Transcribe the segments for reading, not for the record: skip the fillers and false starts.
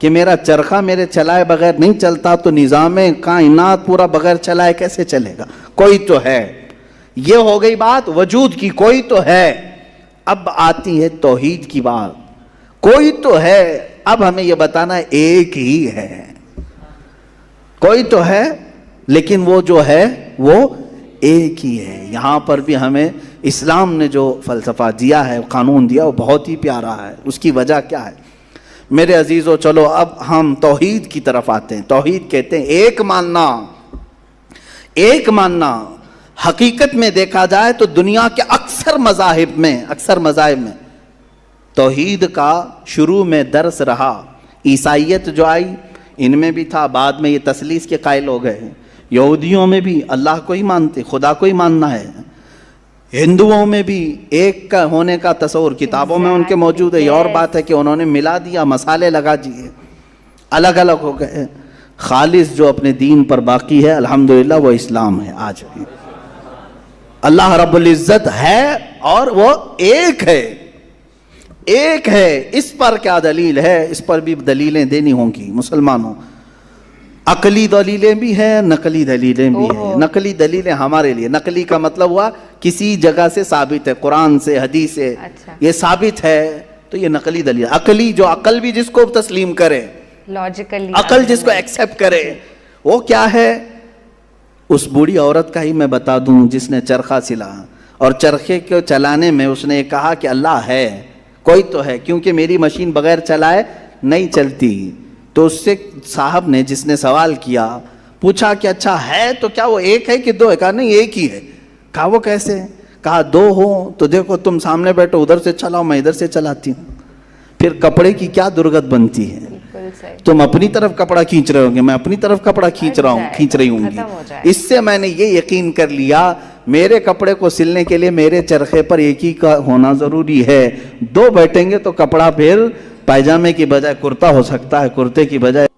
کہ میرا چرخہ میرے چلائے بغیر نہیں چلتا تو نظام کائنات پورا بغیر چلائے کیسے چلے گا؟ کوئی تو ہے. یہ ہو گئی بات وجود کی، کوئی تو ہے. اب آتی ہے توحید کی بات. کوئی تو ہے، اب ہمیں یہ بتانا ہے ایک ہی ہے. کوئی تو ہے لیکن وہ جو ہے وہ ایک ہی ہے. یہاں پر بھی ہمیں اسلام نے جو فلسفہ دیا ہے، قانون دیا، وہ بہت ہی پیارا ہے. اس کی وجہ کیا ہے میرے عزیزو؟ چلو اب ہم توحید کی طرف آتے ہیں. توحید کہتے ہیں ایک ماننا. ایک ماننا حقیقت میں دیکھا جائے تو دنیا کے اکثر مذاہب میں توحید کا شروع میں درس رہا. عیسائیت جو آئی ان میں بھی تھا، بعد میں یہ تثلیث کے قائل ہو گئے. یہودیوں میں بھی اللہ کو ہی مانتے، خدا کو ہی ماننا ہے. ہندوؤں میں بھی ایک کا ہونے کا تصور کتابوں میں ان کے موجود ہے. یہ اور بات ہے کہ انہوں نے ملا دیا، مسالے لگا دیے، الگ الگ ہو گئے. خالص جو اپنے دین پر باقی ہے الحمدللہ وہ اسلام ہے. آج بھی اللہ رب العزت ہے اور وہ ایک ہے. ایک ہے. اس پر کیا دلیل ہے؟ اس پر بھی دلیلیں دینی ہوں گی مسلمانوں. عقلی دلیلیں بھی ہیں، نقلی دلیلیں بھی ہیں. نقلی دلیلیں ہمارے لیے، نقلی کا مطلب ہوا کسی جگہ سے ثابت ہے، قرآن سے، حدیث سے یہ ثابت ہے تو یہ نقلی دلیل. عقلی جو عقل بھی جس کو تسلیم کرے، لاجیکلی عقل جس کو ایکسیپٹ کرے، وہ کیا ہے؟ اس بوڑھی عورت کا ہی میں بتا دوں جس نے چرخہ سلا اور چرخے کو چلانے میں اس نے کہا کہ اللہ ہے، کوئی تو ہے، کیونکہ میری مشین بغیر چلائے نہیں چلتی. تو اس سے صاحب نے جس نے سوال کیا پوچھا کہ اچھا ہے تو کیا وہ ایک ہے کہ دو ہے؟ کہا نہیں ایک ہی ہے. کہا وہ کیسے؟ کہا دو ہو تو دیکھو تم سامنے بیٹھو، ادھر سے چلاؤ، میں ادھر سے چلاتی ہوں. پھر کپڑے کی کیا درگت بنتی ہے؟ تم اپنی طرف کپڑا کھینچ رہے ہوں گے، میں اپنی طرف کپڑا کھینچ رہی ہوں گی. اس سے میں نے یہ یقین کر لیا میرے کپڑے کو سلنے کے لیے میرے چرخے پر ایک ہی کا ہونا ضروری ہے. دو بیٹھیں گے تو کپڑا پھر پائجامے کی بجائے کرتا ہو سکتا ہے، کرتے کی بجائے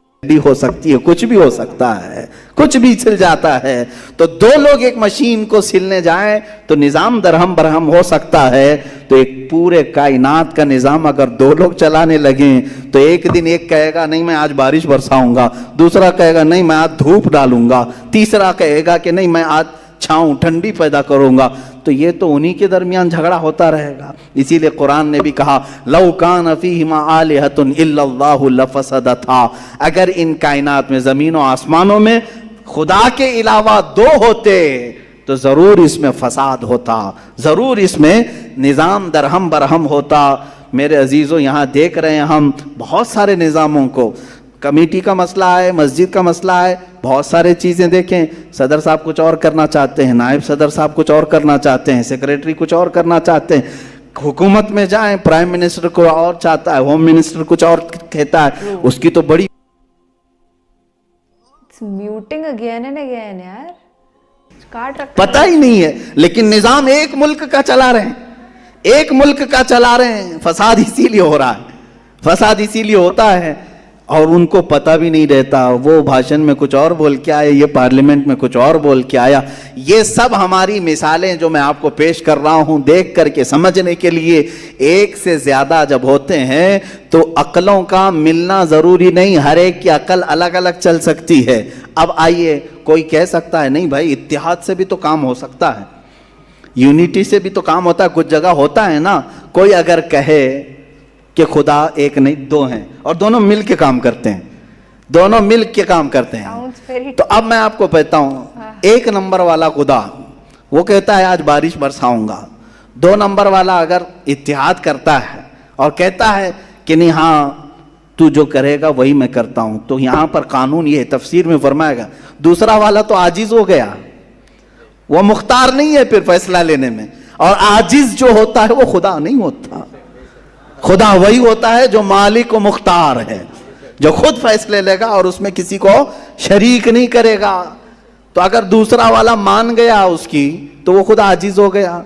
ہو سکتی ہے، کچھ بھی ہو سکتا ہے، کچھ بھی سل جاتا ہے. تو دو لوگ ایک مشین کو سلنے جائیں تو نظام درہم برہم ہو سکتا ہے. تو ایک پورے کائنات کا نظام اگر دو لوگ چلانے لگیں تو ایک دن ایک کہے گا نہیں میں آج بارش برساؤں گا، دوسرا کہے گا نہیں میں آج دھوپ ڈالوں گا، تیسرا کہے گا کہ نہیں میں آج چھاؤں ٹھنڈی پیدا کروں گا. تو یہ تو انہی کے درمیان جھگڑا ہوتا رہے گا. اسی لیے قرآن نے بھی کہا لو کان فیہما آلہۃ الا اللہ لفسدتا. اگر ان کائنات میں، زمین و آسمانوں میں خدا کے علاوہ دو ہوتے تو ضرور اس میں فساد ہوتا، ضرور اس میں نظام درہم برہم ہوتا. میرے عزیزوں یہاں دیکھ رہے ہیں ہم بہت سارے نظاموں کو، کمیٹی کا مسئلہ ہے، مسجد کا مسئلہ ہے، بہت سارے چیزیں دیکھیں. صدر صاحب کچھ اور کرنا چاہتے ہیں، نائب صدر صاحب کچھ اور کرنا چاہتے ہیں، سیکریٹری کچھ اور کرنا چاہتے ہیں. حکومت میں جائیں پرائم منسٹر کو اور چاہتا ہے، ہوم منسٹر کچھ اور کہتا ہے. اس کی تو بڑی میوٹنگ اگین اینڈ اگین یار، کاٹ رکھا پتہ ہی نہیں ہے. لیکن نظام ایک ملک کا چلا رہے ہیں، ایک ملک کا چلا رہے ہیں. فساد اسی لیے ہو رہا ہے، فساد اسی لیے ہوتا ہے اور ان کو پتہ بھی نہیں رہتا. وہ بھاشن میں کچھ اور بول کے آئے، یہ پارلیمنٹ میں کچھ اور بول کے آیا. یہ سب ہماری مثالیں جو میں آپ کو پیش کر رہا ہوں دیکھ کر کے سمجھنے کے لیے. ایک سے زیادہ جب ہوتے ہیں تو عقلوں کا ملنا ضروری نہیں، ہر ایک کی عقل الگ الگ چل سکتی ہے. اب آئیے کوئی کہہ سکتا ہے نہیں بھائی اتحاد سے بھی تو کام ہو سکتا ہے، یونٹی سے بھی تو کام ہوتا ہے. کچھ جگہ ہوتا ہے نا، کوئی اگر کہے کہ خدا ایک نہیں دو ہیں اور دونوں مل کے کام کرتے ہیں، دونوں مل کے کام کرتے ہیں. تو اب میں آپ کو کہتا ہوں ایک نمبر والا خدا وہ کہتا ہے آج بارش برساؤں گا. 2 نمبر والا اگر اتحاد کرتا ہے اور کہتا ہے کہ نہیں ہاں تو جو کرے گا وہی میں کرتا ہوں، تو یہاں پر قانون یہ تفسیر میں فرمائے گا دوسرا والا تو عاجز ہو گیا، وہ مختار نہیں ہے پھر فیصلہ لینے میں. اور عاجز جو ہوتا ہے وہ خدا نہیں ہوتا. خدا وہی ہوتا ہے جو مالک و مختار ہے، جو خود فیصلے لے گا اور اس میں کسی کو شریک نہیں کرے گا. تو اگر دوسرا والا مان گیا اس کی تو وہ خدا عاجز ہو گیا،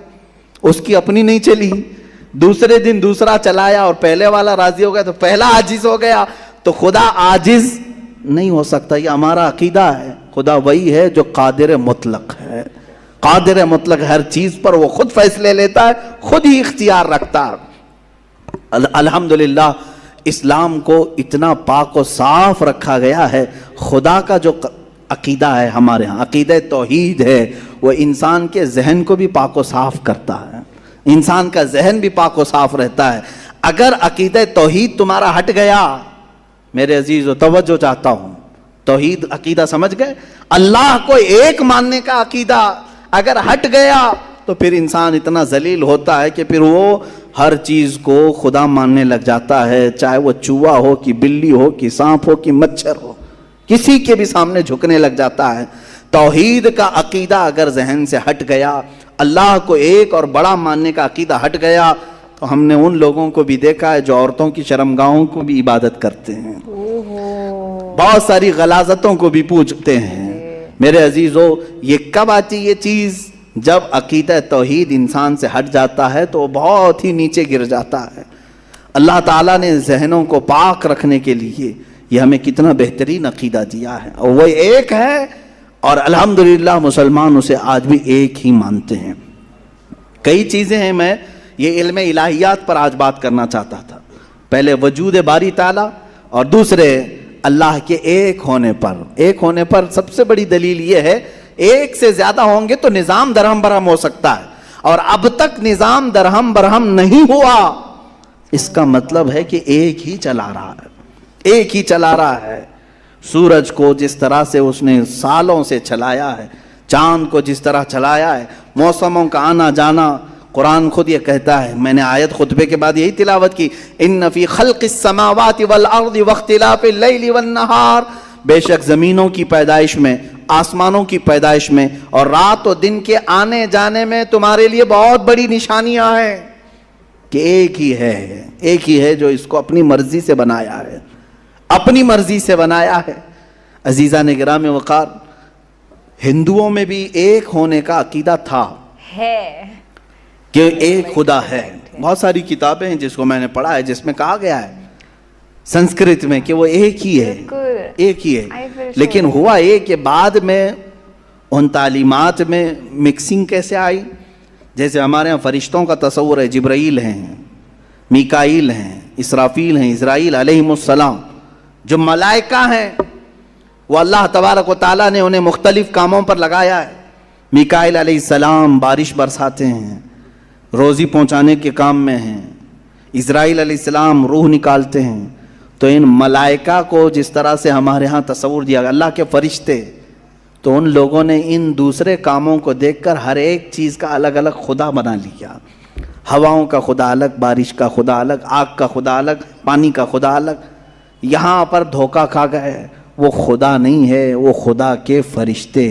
اس کی اپنی نہیں چلی. دوسرے دن دوسرا چلایا اور پہلے والا راضی ہو گیا تو پہلا عاجز ہو گیا. تو خدا عاجز نہیں ہو سکتا، یہ ہمارا عقیدہ ہے. خدا وہی ہے جو قادر مطلق ہے، قادر مطلق ہر چیز پر وہ خود فیصلے لیتا ہے، خود ہی اختیار رکھتا ہے. الحمدللہ اسلام کو اتنا پاک و صاف رکھا گیا ہے. خدا کا جو عقیدہ ہے ہمارے ہاں، عقیدہ توحید ہے، وہ انسان کے ذہن کو بھی پاک و صاف کرتا ہے. انسان کا ذہن بھی پاک و صاف رہتا ہے. اگر عقیدہ توحید تمہارا ہٹ گیا، میرے عزیز و توجہ چاہتا ہوں، توحید عقیدہ سمجھ گئے، اللہ کو ایک ماننے کا عقیدہ اگر ہٹ گیا تو پھر انسان اتنا ذلیل ہوتا ہے کہ پھر وہ ہر چیز کو خدا ماننے لگ جاتا ہے، چاہے وہ چوہا ہو کہ بلی ہو کہ سانپ ہو کہ مچھر ہو، کسی کے بھی سامنے جھکنے لگ جاتا ہے. توحید کا عقیدہ اگر ذہن سے ہٹ گیا، اللہ کو ایک اور بڑا ماننے کا عقیدہ ہٹ گیا، تو ہم نے ان لوگوں کو بھی دیکھا ہے جو عورتوں کی شرمگاہوں کو بھی عبادت کرتے ہیں، بہت ساری غلاظتوں کو بھی پوجتے ہیں. میرے عزیزو، یہ کب آتی یہ چیز؟ جب عقیدہ توحید انسان سے ہٹ جاتا ہے تو وہ بہت ہی نیچے گر جاتا ہے. اللہ تعالیٰ نے ذہنوں کو پاک رکھنے کے لیے یہ ہمیں کتنا بہترین عقیدہ دیا ہے، اور وہ ایک ہے، اور الحمدللہ مسلمان اسے آج بھی ایک ہی مانتے ہیں. کئی چیزیں ہیں، میں یہ علم الہیات پر آج بات کرنا چاہتا تھا. پہلے وجود باری تعالیٰ، اور دوسرے اللہ کے ایک ہونے پر. ایک ہونے پر سب سے بڑی دلیل یہ ہے، ایک سے زیادہ ہوں گے تو نظام درہم برہم ہو سکتا ہے، اور اب تک نظام درہم برہم نہیں ہوا. اس کا مطلب ہے کہ ایک ہی چلا رہا ہے، ایک ہی چلا رہا ہے. سورج کو جس طرح سے اس نے سالوں سے چلایا ہے، چاند کو جس طرح چلایا ہے، موسموں کا آنا جانا. قرآن خود یہ کہتا ہے، میں نے آیت خطبے کے بعد یہی تلاوت کی، ان فی خلق السماوات والارض واختلاف اللیل والنہار، بے شک زمینوں کی پیدائش میں، آسمانوں کی پیدائش میں، اور رات و دن کے آنے جانے میں تمہارے لیے بہت بڑی نشانیاں ہیں. کہ ایک ہی ہے جو اس کو اپنی مرضی سے بنایا ہے، اپنی مرضی سے بنایا ہے. عزیزان گرام وقار، ہندوؤں میں بھی ایک ہونے کا عقیدہ تھا کہ ایک خدا ہے. بہت ساری کتابیں ہیں جس کو میں نے پڑھا ہے جس میں کہا گیا ہے سنسکرت میں کہ وہ ایک ہی ہے، ایک ہی ہے. لیکن ہوا یہ کہ بعد میں ان تعلیمات میں مکسنگ کیسے آئی. جیسے ہمارے ہاں فرشتوں کا تصور ہے، جبرائیل ہیں، میکائیل ہیں، اسرافیل ہیں، اسرائیل علیہم السلام. جو ملائکہ ہیں وہ اللہ تبارک و تعالیٰ نے انہیں مختلف کاموں پر لگایا ہے. میکائیل علیہ السلام بارش برساتے ہیں، روزی پہنچانے کے کام میں ہیں. اسرائیل علیہ السلام روح نکالتے ہیں. تو ان ملائکہ کو جس طرح سے ہمارے ہاں تصور دیا گیا اللہ کے فرشتے، تو ان لوگوں نے ان دوسرے کاموں کو دیکھ کر ہر ایک چیز کا الگ الگ خدا بنا لیا. ہواؤں کا خدا الگ، بارش کا خدا الگ، آگ کا خدا الگ، پانی کا خدا الگ. یہاں پر دھوکہ کھا گئے، وہ خدا نہیں ہے، وہ خدا کے فرشتے.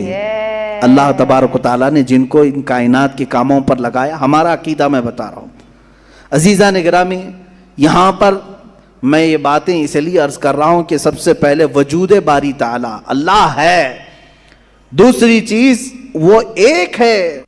اللہ تبارک و تعالیٰ نے جن کو ان کائنات کے کاموں پر لگایا. ہمارا عقیدہ میں بتا رہا ہوں. عزیزان گرامی، یہاں پر میں یہ باتیں اس لیے عرض کر رہا ہوں کہ سب سے پہلے وجود باری تعالیٰ اللہ ہے. دوسری چیز وہ ایک ہے.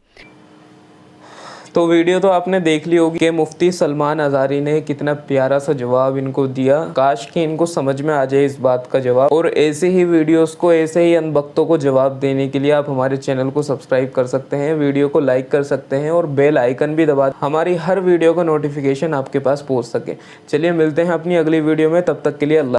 تو ویڈیو تو آپ نے دیکھ لی ہوگی کہ مفتی سلمان ازاری نے کتنا پیارا سا جواب ان کو دیا. کاش کہ ان کو سمجھ میں آ جائے اس بات کا جواب. اور ایسے ہی ویڈیوز کو، ایسے ہی ان وقتوں کو جواب دینے کے لیے آپ ہمارے چینل کو سبسکرائب کر سکتے ہیں، ویڈیو کو لائک کر سکتے ہیں، اور بیل آئیکن بھی دبا ہماری ہر ویڈیو کا نوٹیفیکیشن آپ کے پاس پہنچ سکے. چلیے ملتے ہیں اپنی اگلی ویڈیو میں، تب تک کے لیے اللہ.